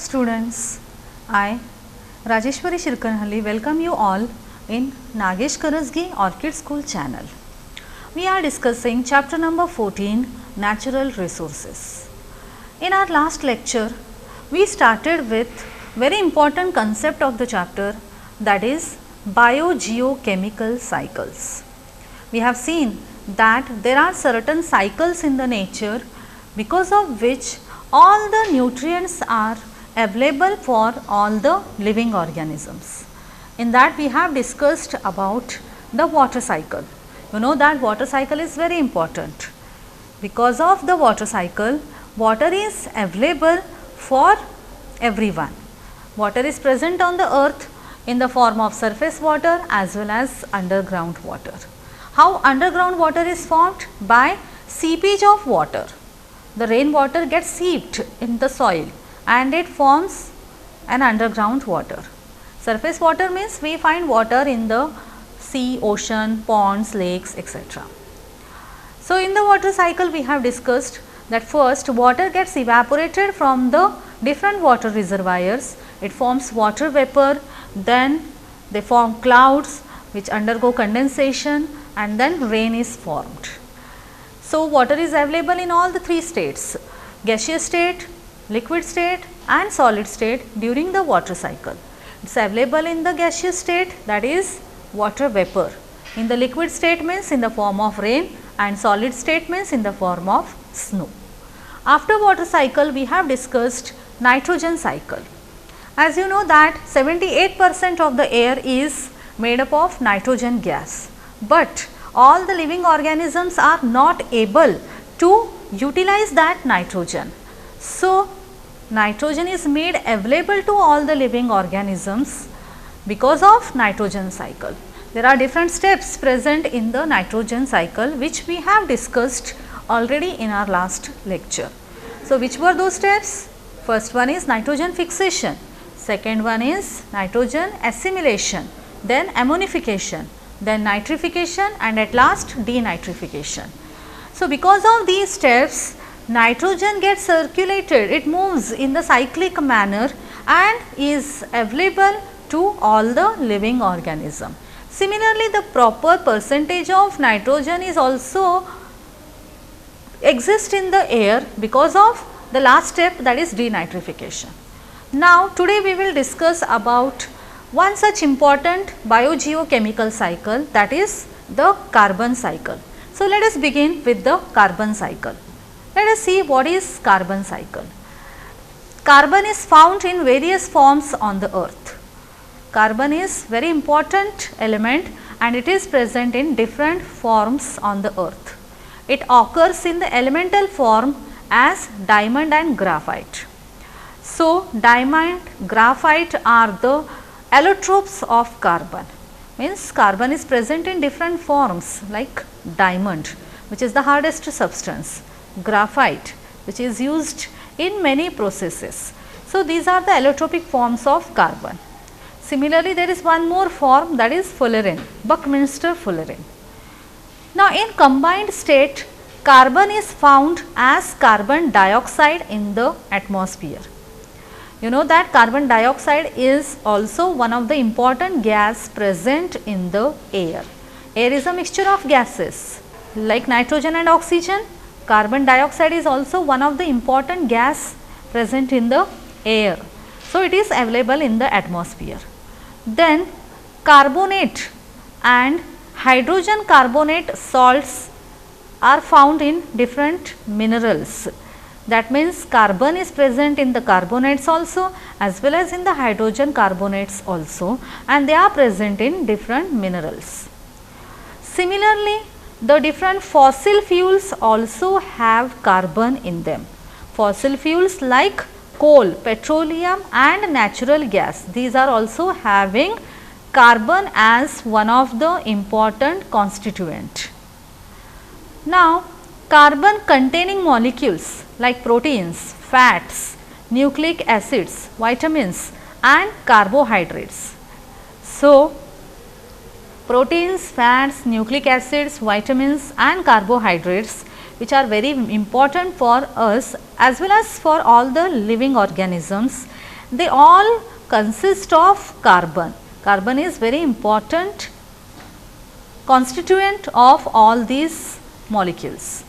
students, I Rajeshwari Shirkanhalli welcome you all in Nagesh Karasgi Orchid School channel. We are discussing chapter number 14, Natural Resources. In our last lecture, we started with very important concept of the chapter, that is biogeochemical cycles. We have seen that there are certain cycles in the nature because of which all the nutrients are available for all the living organisms. In that we have discussed about the water cycle. You know that water cycle is very important. Because of the water cycle, water is available for everyone. Water is present on the earth in the form of surface water as well as underground water. How underground water is formed? By seepage of water. The rainwater gets seeped in the soil and it forms an underground water. Surface water means we find water in the sea, ocean, ponds, lakes, etc. So, in the water cycle we have discussed that first water gets evaporated from the different water reservoirs. It forms water vapor, then they form clouds which undergo condensation and then rain is formed. So, water is available in all the three states, gaseous state, liquid state and solid state during the water cycle. It is available in the gaseous state, that is water vapor. In the liquid state means in the form of rain, and solid state means in the form of snow. After water cycle we have discussed nitrogen cycle. As you know that 78% of the air is made up of nitrogen gas, but all the living organisms are not able to utilize that nitrogen. So, nitrogen is made available to all the living organisms because of nitrogen cycle. There are different steps present in the nitrogen cycle which we have discussed already in our last lecture. So, which were those steps? First one is nitrogen fixation, second one is nitrogen assimilation, then ammonification, then nitrification and at last denitrification. So, because of these steps nitrogen gets circulated, it moves in the cyclic manner and is available to all the living organism. Similarly, the proper percentage of nitrogen is also exist in the air because of the last step, that is denitrification. Now, today we will discuss about one such important biogeochemical cycle, that is the carbon cycle. So, let us begin with the carbon cycle. Let us see what is carbon cycle. Carbon is found in various forms on the earth. Carbon is very important element and it is present in different forms on the earth. It occurs in the elemental form as diamond and graphite. So, diamond, graphite are the allotropes of carbon, means carbon is present in different forms like diamond which is the hardest substance, graphite which is used in many processes. So, these are the allotropic forms of carbon. Similarly, there is one more form, that is fullerene, Buckminster fullerene. Now, in combined state carbon is found as carbon dioxide in the atmosphere. You know that carbon dioxide is also one of the important gas present in the air. Air is a mixture of gases like nitrogen and oxygen. Carbon dioxide is also one of the important gas present in the air. So, it is available in the atmosphere. Then carbonate and hydrogen carbonate salts are found in different minerals. That means, carbon is present in the carbonates also as well as in the hydrogen carbonates also, and they are present in different minerals. Similarly, the different fossil fuels also have carbon in them. Fossil fuels like coal, petroleum and natural gas, these are also having carbon as one of the important constituent. Now, carbon containing molecules like proteins, fats, nucleic acids, vitamins and carbohydrates. So, proteins, fats, nucleic acids, vitamins and carbohydrates which are very important for us as well as for all the living organisms, they all consist of carbon. Carbon is very important constituent of all these molecules.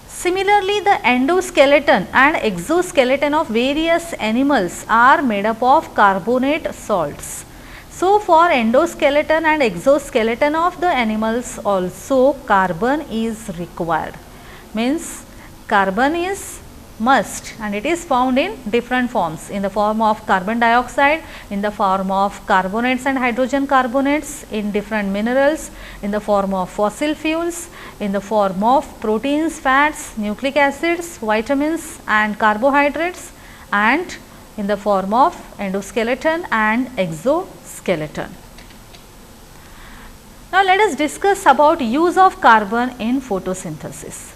Similarly, the endoskeleton and exoskeleton of various animals are made up of carbonate salts. So, for endoskeleton and exoskeleton of the animals also carbon is required, means carbon is must and it is found in different forms, in the form of carbon dioxide, in the form of carbonates and hydrogen carbonates, in different minerals, in the form of fossil fuels, in the form of proteins, fats, nucleic acids, vitamins and carbohydrates, and in the form of endoskeleton and exoskeleton. Now, let us discuss about use of carbon in photosynthesis.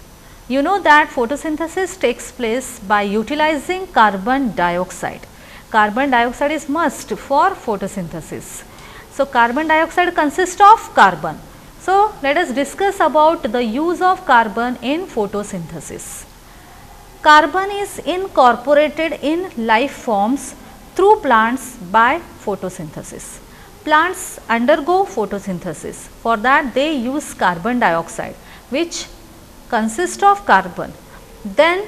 You know that photosynthesis takes place by utilizing carbon dioxide. Carbon dioxide is must for photosynthesis. So, carbon dioxide consists of carbon. So, let us discuss about the use of carbon in photosynthesis. Carbon is incorporated in life forms through plants by photosynthesis. Plants undergo photosynthesis. For that they use carbon dioxide, which consist of carbon. Then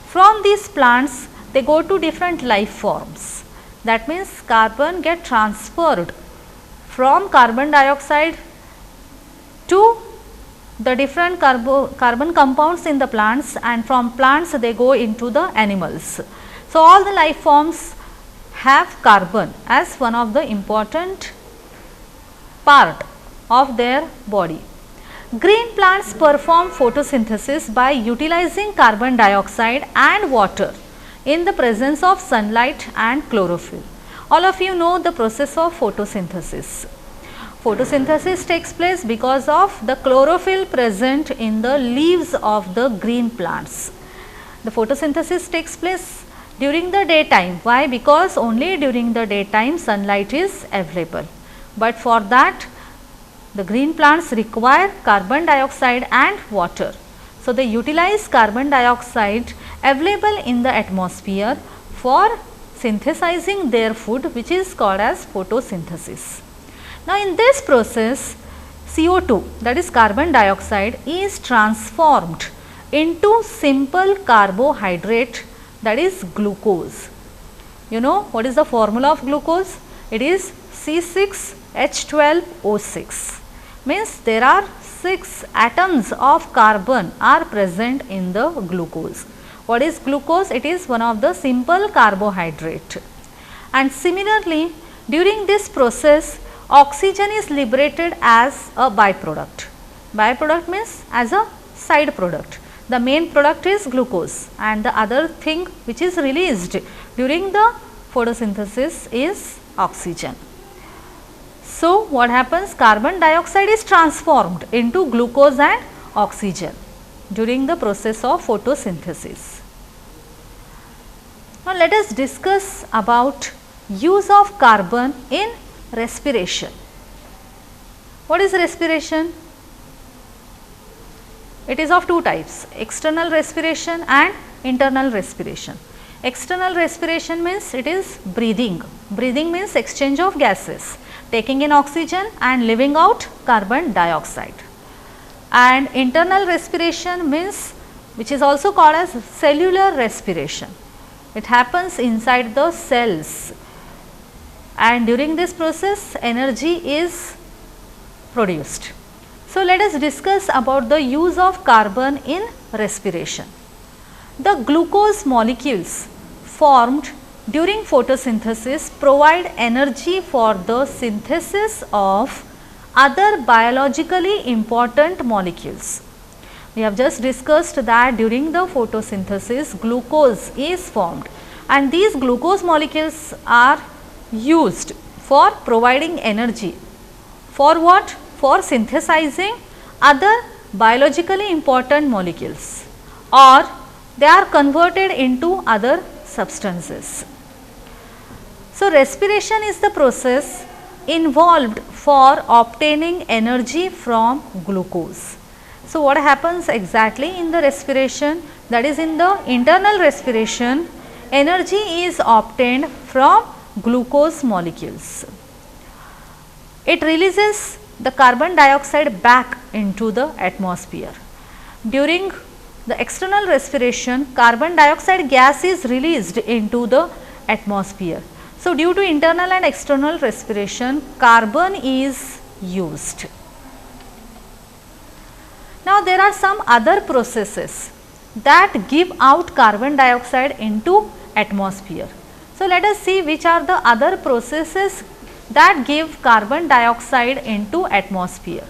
from these plants they go to different life forms. That means carbon get transferred from carbon dioxide to the different carbon compounds in the plants, and from plants they go into the animals. So, all the life forms have carbon as one of the important part of their body. Green plants perform photosynthesis by utilizing carbon dioxide and water in the presence of sunlight and chlorophyll. All of you know the process of photosynthesis. Photosynthesis takes place because of the chlorophyll present in the leaves of the green plants. The photosynthesis takes place during the daytime. Why? Because only during the daytime sunlight is available. But for that the green plants require carbon dioxide and water. So, they utilize carbon dioxide available in the atmosphere for synthesizing their food, which is called as photosynthesis. Now, in this process CO2, that is carbon dioxide, is transformed into simple carbohydrate, that is glucose. You know what is the formula of glucose? It is C6H12O6. Means there are 6 atoms of carbon are present in the glucose. What is glucose? It is one of the simple carbohydrate. And similarly, during this process oxygen is liberated as a byproduct. Byproduct means as a side product. The main product is glucose and the other thing which is released during the photosynthesis is oxygen. So, what happens? Carbon dioxide is transformed into glucose and oxygen during the process of photosynthesis. Now, let us discuss about use of carbon in respiration. What is respiration? It is of two types, external respiration and internal respiration. External respiration means it is breathing. Breathing means exchange of gases, taking in oxygen and leaving out carbon dioxide. And internal respiration means, which is also called as cellular respiration. It happens inside the cells, and during this process energy is produced. So, let us discuss about the use of carbon in respiration. The glucose molecules formed during photosynthesis provide energy for the synthesis of other biologically important molecules. We have just discussed that during the photosynthesis glucose is formed, and these glucose molecules are used for providing energy. For what? For synthesizing other biologically important molecules, or they are converted into other substances. So, respiration is the process involved for obtaining energy from glucose. So, what happens exactly in the respiration? That is, in the internal respiration, energy is obtained from glucose molecules. It releases the carbon dioxide back into the atmosphere. During the external respiration, carbon dioxide gas is released into the atmosphere. So, due to internal and external respiration, carbon is used. Now, there are some other processes that give out carbon dioxide into atmosphere. So, let us see which are the other processes that give carbon dioxide into atmosphere.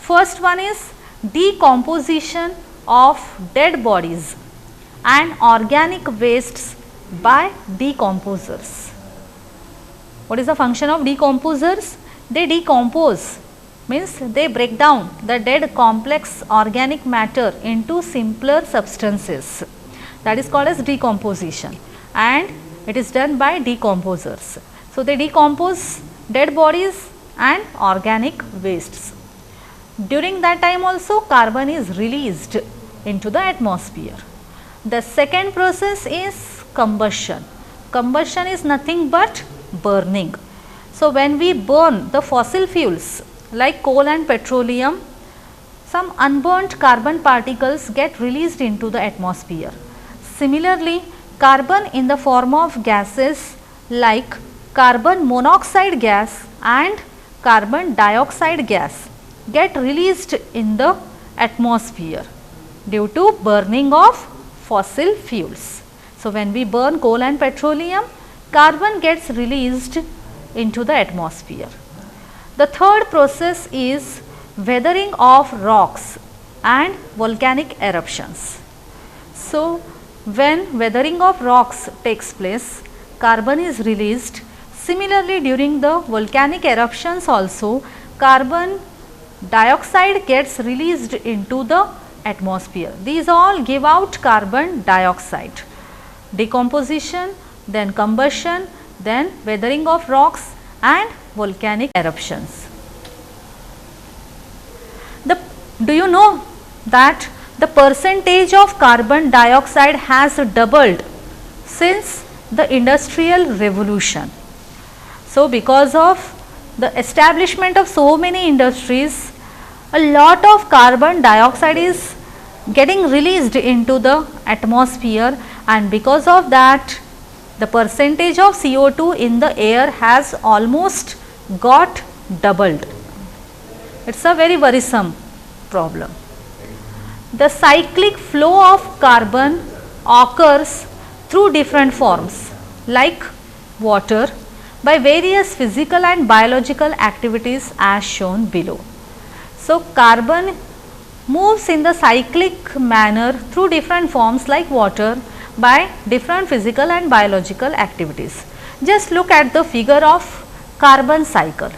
First one is decomposition of dead bodies and organic wastes by decomposers. What is the function of decomposers? They decompose, means they break down the dead complex organic matter into simpler substances. That is called as decomposition, and it is done by decomposers. So, they decompose dead bodies and organic wastes. During that time also carbon is released into the atmosphere. The second process is combustion. Combustion is nothing but burning. So, when we burn the fossil fuels like coal and petroleum, some unburnt carbon particles get released into the atmosphere. Similarly, carbon in the form of gases like carbon monoxide gas and carbon dioxide gas get released in the atmosphere due to burning of fossil fuels. So, when we burn coal and petroleum, carbon gets released into the atmosphere. The third process is weathering of rocks and volcanic eruptions. So, when weathering of rocks takes place, carbon is released. Similarly, during the volcanic eruptions also, carbon dioxide gets released into the atmosphere. These all give out carbon dioxide. Decomposition, then combustion, then weathering of rocks and volcanic eruptions. Do you know that the percentage of carbon dioxide has doubled since the industrial revolution? So, because of the establishment of so many industries, a lot of carbon dioxide is getting released into the atmosphere, and because of that the percentage of CO2 in the air has almost got doubled. It is a very worrisome problem. The cyclic flow of carbon occurs through different forms like water by various physical and biological activities as shown below. So, carbon moves in the cyclic manner through different forms like water by different physical and biological activities. Just look at the figure of carbon cycle.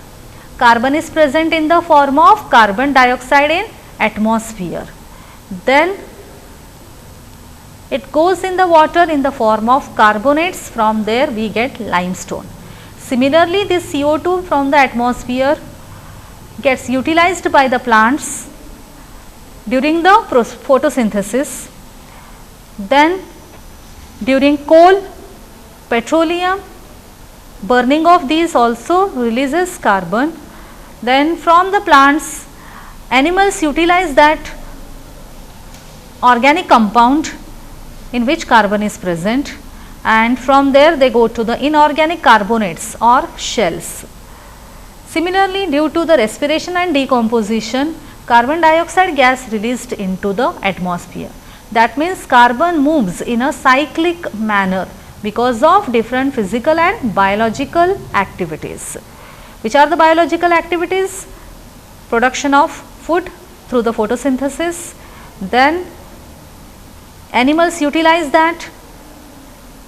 Carbon is present in the form of carbon dioxide in atmosphere. Then it goes in the water in the form of carbonates, from there we get limestone. Similarly, this CO2 from the atmosphere gets utilized by the plants during the photosynthesis. Then during coal, petroleum, burning of these also releases carbon. Then from the plants, animals utilize that organic compound in which carbon is present, and from there they go to the inorganic carbonates or shells. Similarly, due to the respiration and decomposition, carbon dioxide gas released into the atmosphere. That means carbon moves in a cyclic manner because of different physical and biological activities. Which are the biological activities? Production of food through the photosynthesis, then animals utilize that,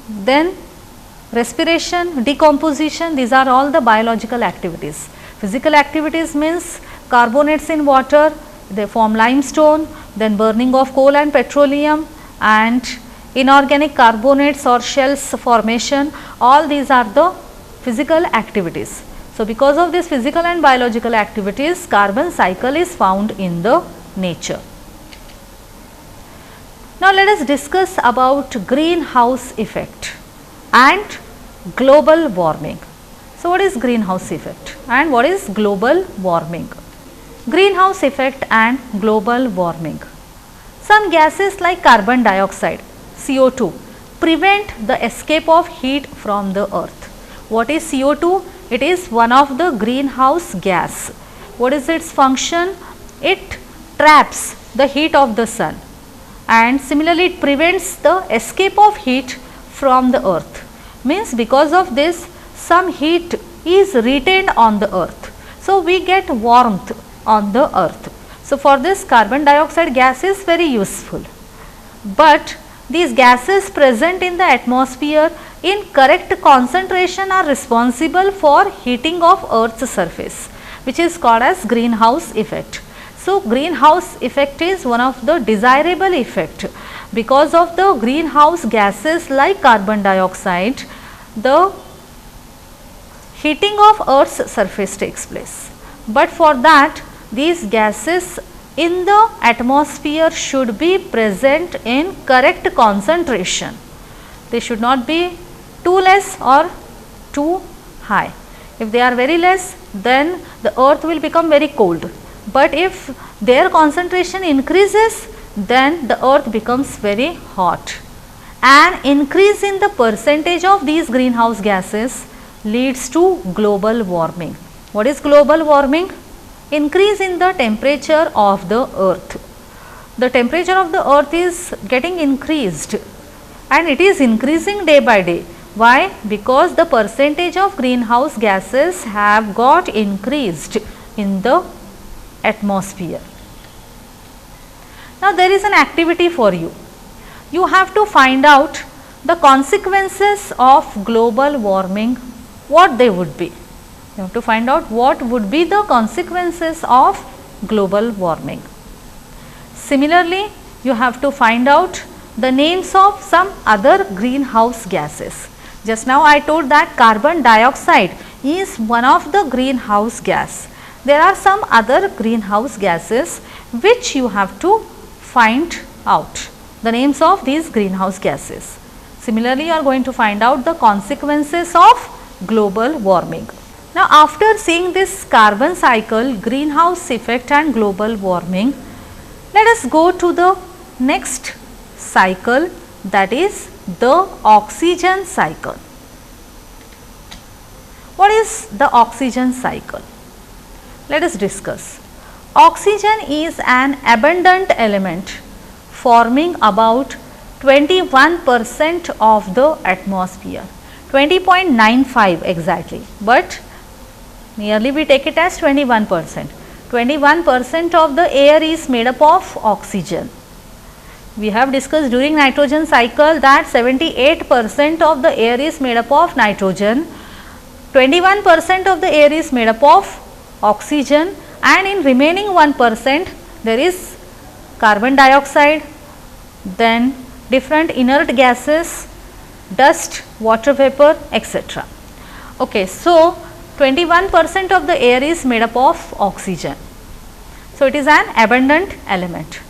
then respiration, decomposition, these are all the biological activities. Physical activities means carbonates in water, they form limestone, then burning of coal and petroleum, and inorganic carbonates or shells formation, all these are the physical activities. So, because of this physical and biological activities, carbon cycle is found in the nature. Now, let us discuss about greenhouse effect. and global warming. So, what is greenhouse effect and what is global warming? Greenhouse effect and global warming. Some gases like carbon dioxide, CO2, prevent the escape of heat from the earth. What is CO2? It is one of the greenhouse gas. What is its function? It traps the heat of the sun, and similarly it prevents the escape of heat from the earth. Means because of this some heat is retained on the earth. So, we get warmth on the earth. So, for this carbon dioxide gas is very useful, but these gases present in the atmosphere in correct concentration are responsible for heating of earth's surface, which is called as greenhouse effect. So, greenhouse effect is one of the desirable effect. Because of the greenhouse gases like carbon dioxide, the heating of earth's surface takes place. But for that these gases in the atmosphere should be present in correct concentration. They should not be too less or too high. If they are very less, then the earth will become very cold, but if their concentration increases, then the earth becomes very hot. An increase in the percentage of these greenhouse gases leads to global warming. What is global warming? Increase in the temperature of the earth. The temperature of the earth is getting increased and it is increasing day by day. Why? Because the percentage of greenhouse gases have got increased in the atmosphere. Now, there is an activity for you. You have to find out the consequences of global warming, what they would be. You have to find out what would be the consequences of global warming. Similarly, you have to find out the names of some other greenhouse gases. Just now I told that carbon dioxide is one of the greenhouse gas. There are some other greenhouse gases which you have to find out the names of these greenhouse gases. Similarly, you are going to find out the consequences of global warming. Now, after seeing this carbon cycle, greenhouse effect and global warming, let us go to the next cycle, that is the oxygen cycle. What is the oxygen cycle? Let us discuss. Oxygen is an abundant element forming about 21% of the atmosphere, 20.95 exactly, but nearly we take it as 21%. 21% of the air is made up of oxygen. We have discussed during nitrogen cycle that 78% of the air is made up of nitrogen, 21% of the air is made up of oxygen, and in remaining 1% there is carbon dioxide, then different inert gases, dust, water vapor, etc. Okay, so 21% of the air is made up of oxygen. So, it is an abundant element.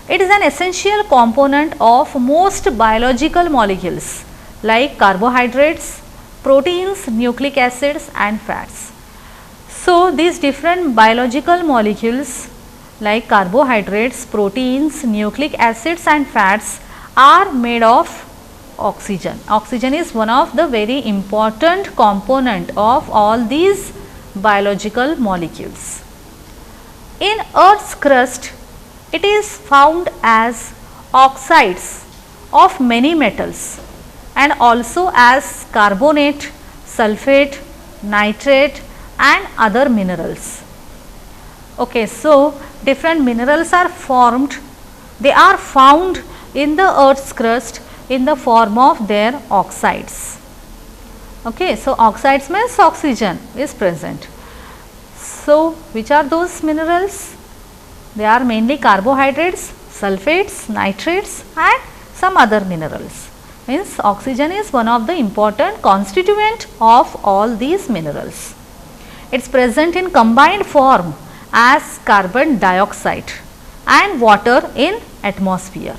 It is an essential component of most biological molecules like carbohydrates, proteins, nucleic acids and fats. So, these different biological molecules like carbohydrates, proteins, nucleic acids and fats are made of oxygen. Oxygen is one of the very important component of all these biological molecules. In Earth's crust, it is found as oxides of many metals and also as carbonate, sulphate, nitrate and other minerals. Okay, so different minerals are formed, they are found in the Earth's crust in the form of their oxides. Okay, so oxides means oxygen is present. So, which are those minerals? They are mainly carbohydrates, sulfates, nitrates and some other minerals. Means oxygen is one of the important constituent of all these minerals. It is present in combined form as carbon dioxide and water in atmosphere.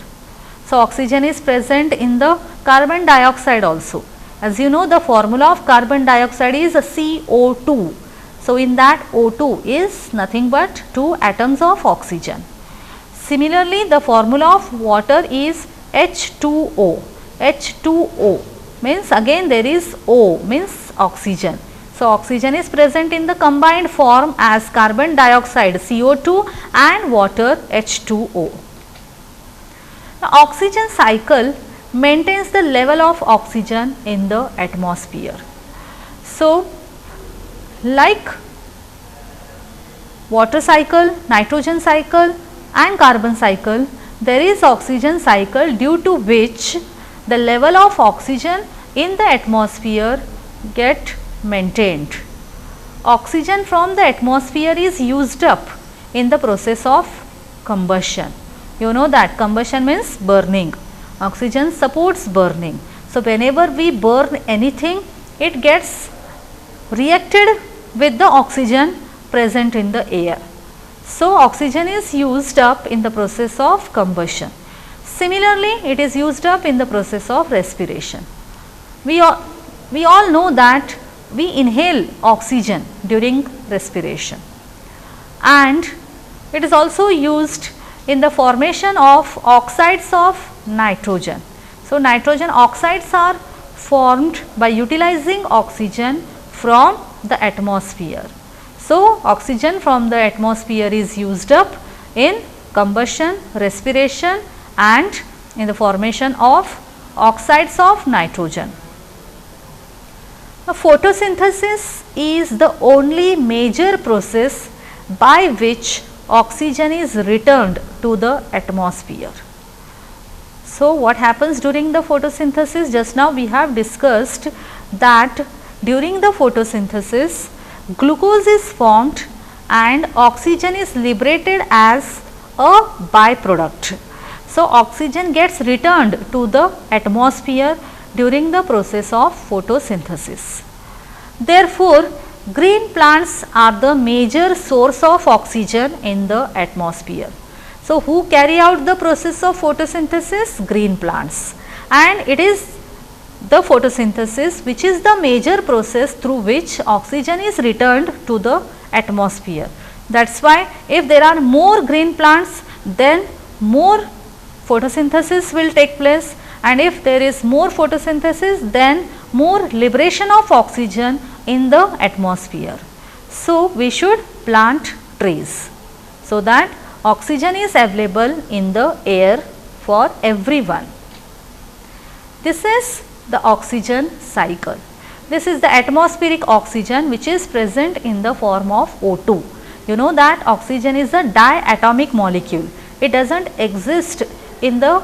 So, oxygen is present in the carbon dioxide also. As you know, the formula of carbon dioxide is CO2. So, in that O2 is nothing but 2 atoms of oxygen. Similarly, the formula of water is H2O. H2O means again there is O means oxygen. So, oxygen is present in the combined form as carbon dioxide CO2 and water H2O. The oxygen cycle maintains the level of oxygen in the atmosphere. So, like water cycle, nitrogen cycle and carbon cycle, there is oxygen cycle due to which the level of oxygen in the atmosphere get maintained. Oxygen from the atmosphere is used up in the process of combustion. You know that combustion means burning. Oxygen supports burning. So, whenever we burn anything, it gets reacted with the oxygen present in the air. So, oxygen is used up in the process of combustion. Similarly, it is used up in the process of respiration. We all know that we inhale oxygen during respiration, and it is also used in the formation of oxides of nitrogen. So, nitrogen oxides are formed by utilizing oxygen from the atmosphere. So, oxygen from the atmosphere is used up in combustion, respiration and in the formation of oxides of nitrogen. Photosynthesis is the only major process by which oxygen is returned to the atmosphere. So, what happens during the photosynthesis? Just now we have discussed that during the photosynthesis, glucose is formed and oxygen is liberated as a byproduct. So, oxygen gets returned to the atmosphere during the process of photosynthesis. Therefore, green plants are the major source of oxygen in the atmosphere. So, who carry out the process of photosynthesis? Green plants. And it is the photosynthesis which is the major process through which oxygen is returned to the atmosphere. That is why if there are more green plants, then more photosynthesis will take place, and if there is more photosynthesis, then more liberation of oxygen in the atmosphere. So, we should plant trees so that oxygen is available in the air for everyone. This is the oxygen cycle. This is the atmospheric oxygen which is present in the form of O2. You know that oxygen is a diatomic molecule. It does not exist in the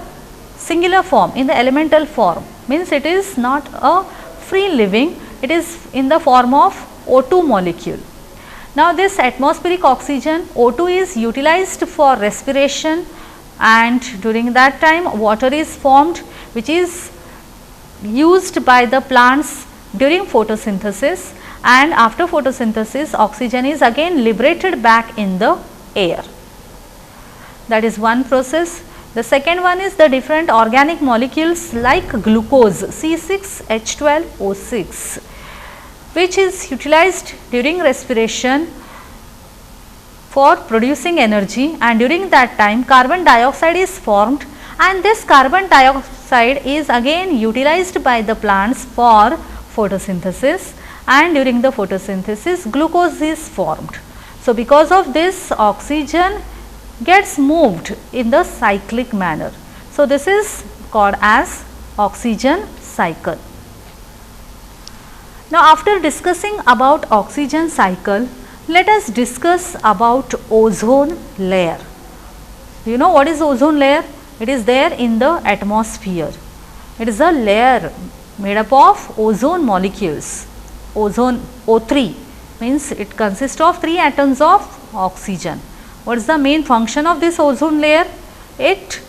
singular form, in the elemental form, means it is not a free living, it is in the form of O2 molecule. Now, this atmospheric oxygen O2 is utilized for respiration, and during that time water is formed which is used by the plants during photosynthesis, and after photosynthesis oxygen is again liberated back in the air. That is one process. The second one is the different organic molecules like glucose C6H12O6, which is utilized during respiration for producing energy, and during that time carbon dioxide is formed, and this carbon dioxide is again utilized by the plants for photosynthesis, and during the photosynthesis glucose is formed. So, because of this oxygen gets moved in the cyclic manner. So, this is called as oxygen cycle. Now, after discussing about oxygen cycle, let us discuss about ozone layer. You know what is ozone layer? It is there in the atmosphere. It is a layer made up of ozone molecules. Ozone O3 means it consists of 3 atoms of oxygen. What is the main function of this ozone layer? It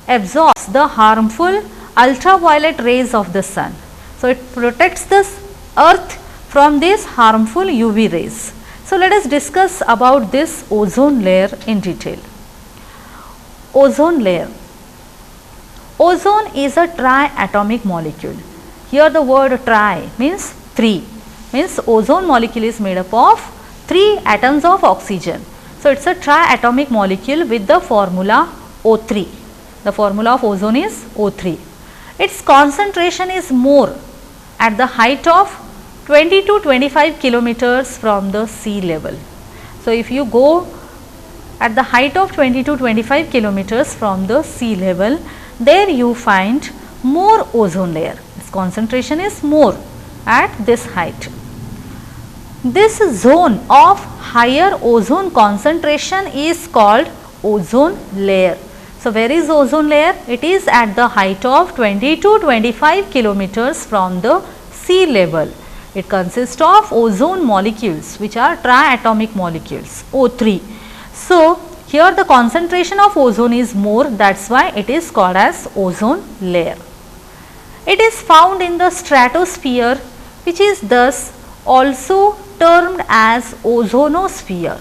absorbs the harmful ultraviolet rays of the sun. So, it protects the earth from these harmful UV rays. So, let us discuss about this ozone layer in detail. Ozone layer. Ozone is a triatomic molecule. Here the word tri means 3, means ozone molecule is made up of 3 atoms of oxygen. So, it is a triatomic molecule with the formula O3. The formula of ozone is O3. Its concentration is more at the height of 20 to 25 kilometers from the sea level. So, if you go at the height of 20 to 25 kilometers from the sea level, there you find more ozone layer. Its concentration is more at this height. This zone of higher ozone concentration is called ozone layer. So, where is ozone layer? It is at the height of 20 to 25 kilometers from the sea level. It consists of ozone molecules which are triatomic molecules O3. So, here the concentration of ozone is more, that is why it is called as ozone layer. It is found in the stratosphere, which is thus also termed as ozonosphere.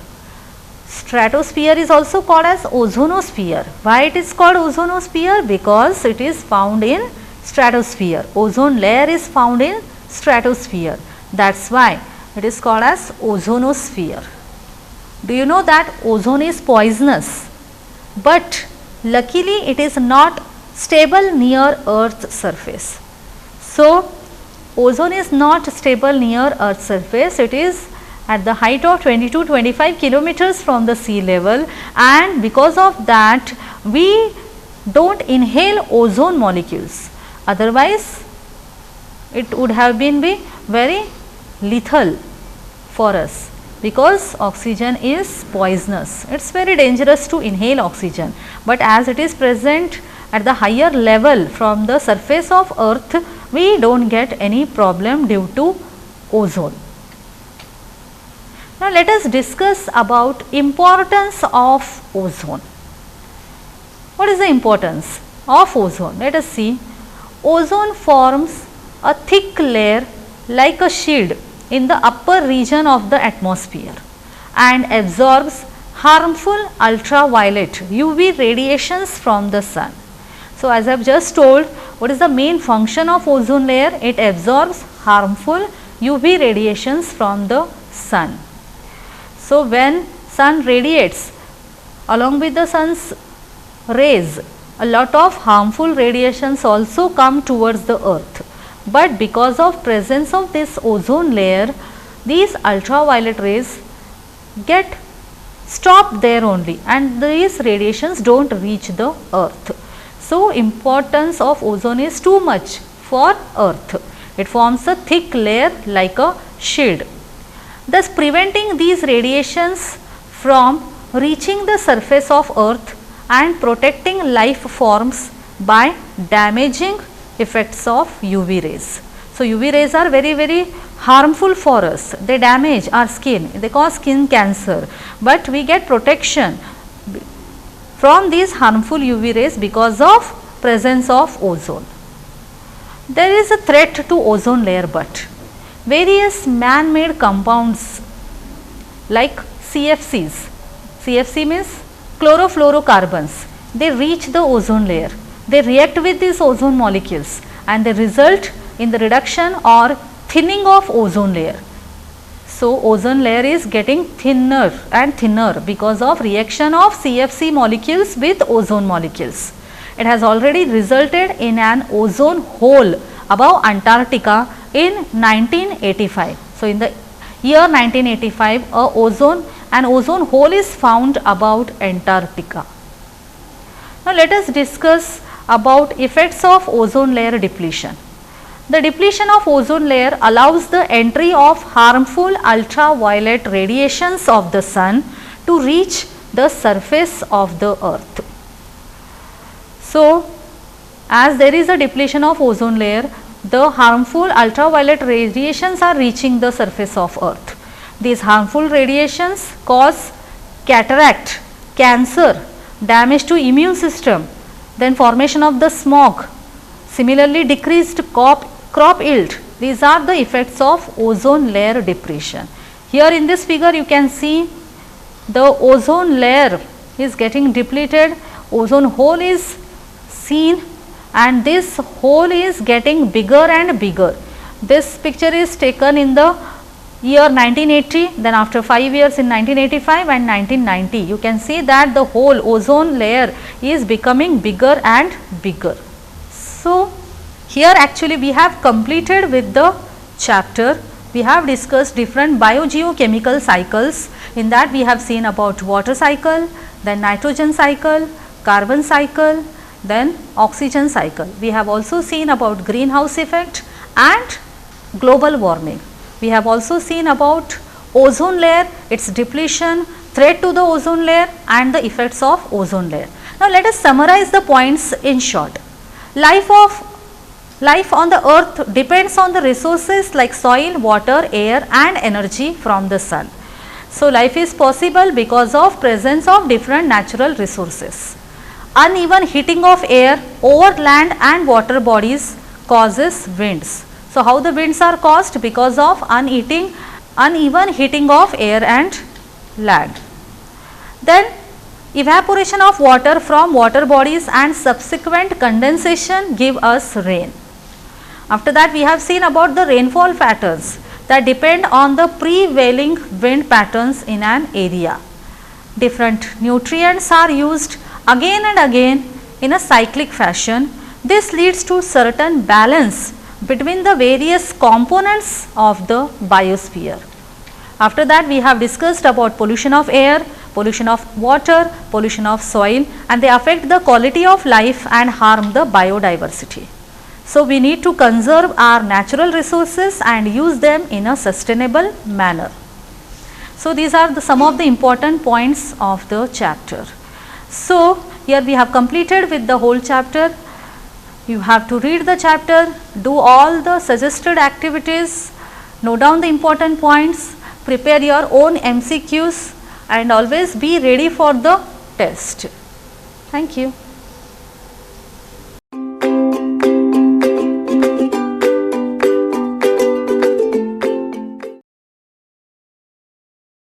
Stratosphere is also called as ozonosphere. Why it is called ozonosphere? Because it is found in stratosphere. Ozone layer is found in stratosphere. That is why it is called as ozonosphere. Do you know that ozone is poisonous, but luckily it is not stable near Earth's surface. So, ozone is not stable near Earth's surface. It is at the height of 20 to 25 kilometers from the sea level, and because of that we do not inhale ozone molecules. Otherwise, it would have been very lethal for us, because oxygen is poisonous. It is very dangerous to inhale oxygen, but as it is present at the higher level from the surface of Earth, we do not get any problem due to ozone. Now, let us discuss about importance of ozone. What is the importance of ozone? Let us see. Ozone forms a thick layer like a shield in the upper region of the atmosphere and absorbs harmful ultraviolet UV radiations from the sun. So, as I have just told, what is the main function of ozone layer? It absorbs harmful UV radiations from the sun. So, when sun radiates, along with the sun's rays, a lot of harmful radiations also come towards the earth. But because of presence of this ozone layer, these ultraviolet rays get stopped there only, and these radiations do not reach the earth. So, importance of ozone is too much for earth. It forms a thick layer like a shield, thus preventing these radiations from reaching the surface of earth and protecting life forms by damaging effects of UV rays. So, UV rays are very harmful for us. They damage our skin, they cause skin cancer, but we get protection from these harmful UV rays because of presence of ozone. There is a threat to ozone layer, but various man-made compounds like CFCs, CFC means chlorofluorocarbons, they reach the ozone layer. They react with these ozone molecules and they result in the reduction or thinning of ozone layer. So, ozone layer is getting thinner and thinner because of reaction of CFC molecules with ozone molecules. It has already resulted in an ozone hole above Antarctica in 1985. So, in the year 1985, an ozone hole is found about Antarctica. Now, let us discuss about effects of ozone layer depletion. The depletion of ozone layer allows the entry of harmful ultraviolet radiations of the sun to reach the surface of the earth. So, as there is a depletion of ozone layer, the harmful ultraviolet radiations are reaching the surface of earth. These harmful radiations cause cataract, cancer, damage to immune system, then formation of the smog, similarly decreased crop yield. These are the effects of ozone layer depletion. Here in this figure you can see the ozone layer is getting depleted, ozone hole is seen, and this hole is getting bigger and bigger. This picture is taken in the year 1980, then after 5 years in 1985 and 1990, you can see that the whole ozone layer is becoming bigger and bigger. So, here actually we have completed with the chapter. We have discussed different biogeochemical cycles. In that we have seen about water cycle, then nitrogen cycle, carbon cycle, then oxygen cycle. We have also seen about greenhouse effect and global warming. We have also seen about ozone layer, its depletion, threat to the ozone layer and the effects of ozone layer. Now, let us summarize the points in short. Life on the earth depends on the resources like soil, water, air and energy from the sun. So, life is possible because of presence of different natural resources. Uneven heating of air over land and water bodies causes winds. So, how the winds are caused? Because of uneven heating of air and land. Then evaporation of water from water bodies and subsequent condensation give us rain. After that we have seen about the rainfall patterns that depend on the prevailing wind patterns in an area. Different nutrients are used again and again in a cyclic fashion. This leads to certain balance between the various components of the biosphere. After that we have discussed about pollution of air, pollution of water, pollution of soil, and they affect the quality of life and harm the biodiversity. So, we need to conserve our natural resources and use them in a sustainable manner. So, these are some of the important points of the chapter. So, here we have completed with the whole chapter. You have to read the chapter, do all the suggested activities, note down the important points, prepare your own MCQs and always be ready for the test. Thank you.